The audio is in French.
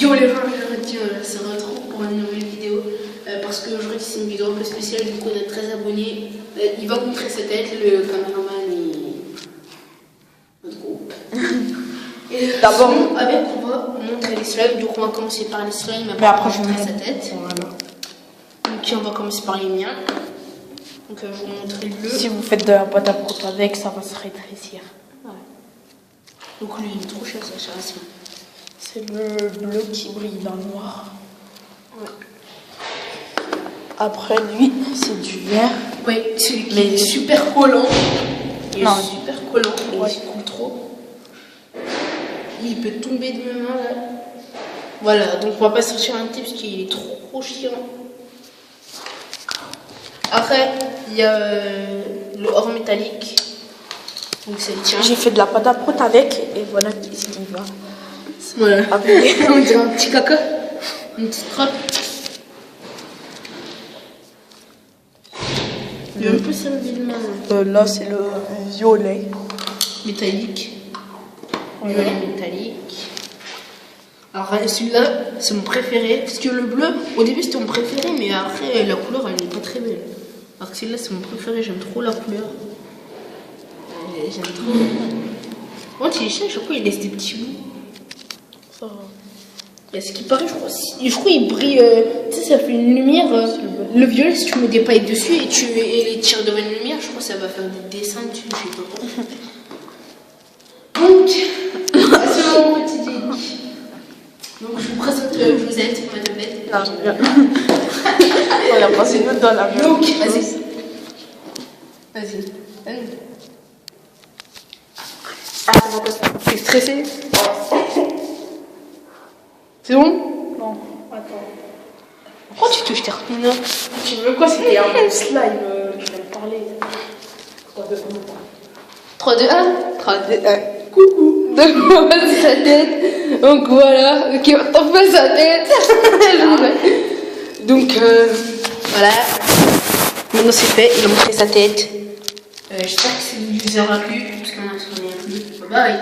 Yo les gens, j'aurais dit ça se retrouve pour une nouvelle vidéo parce que aujourd'hui c'est une vidéo un peu spéciale, du coup on a 13 abonnés. Il va montrer sa tête, le caméraman et notre groupe. Et d'abord, avec on va montrer les slimes, donc on va commencer par les slimes, mais après je vais montrer montrer sa tête. Voilà. Donc on va commencer par les miens. Donc je vais vous montrer le. Si vous faites de la pâte à croûte avec, ça va se rétrécir. Ouais. Donc lui il est trop cher ça, cher. C'est le bleu qui brille dans le noir. Ouais. Après lui, c'est du vert. Oui, celui qui est super collant. Il est Non, super collant, et ouais. il coule trop. Il peut tomber de mes mains là. Voilà, donc on va pas sortir un petit parce qu'il est trop chiant. Après, il y a le or métallique. Donc c'est le tien. J'ai fait de la pâte à croûte avec et voilà ce qui va. Voilà. On dirait un petit caca. Une petite crotte. Il est un peu servi de main. Là, c'est le violet. Métallique. Ouais. Violet métallique. Alors celui-là, c'est mon préféré. Parce que le bleu, au début c'était mon préféré, mais après la couleur elle est pas très belle. Alors que celui-là c'est mon préféré, j'aime trop la couleur. J'aime trop. Bon, tu les cherches, je crois qu'il laisse des petits bouts. Ça va. Et ce qui paraît, je crois il brille, tu sais, ça fait une lumière. Le violet, si tu mets des paillettes dessus et les tires devant une lumière, je crois que ça va faire des dessins dessus, je sais pas quoi. Donc, c'est mon petit délit. Donc, je vous présente Josette, ma tablette. Non, je viens. On a passé une autre dans la Donc, vas-y. Vas-y. T'es stressé? C'est bon? Non, attends. Pourquoi tu touches tes repines? Tu veux quoi? C'était un bon slime, je vais te parler. 3, 2, 1. 3, 2, 1. Coucou. Donc on passe sa tête. Donc voilà. Ok, on passe sa tête. Donc voilà. Maintenant c'est fait. Il a montré sa tête. J'espère que ça vous aura plu. Parce qu'on a rien plus. Bye bye.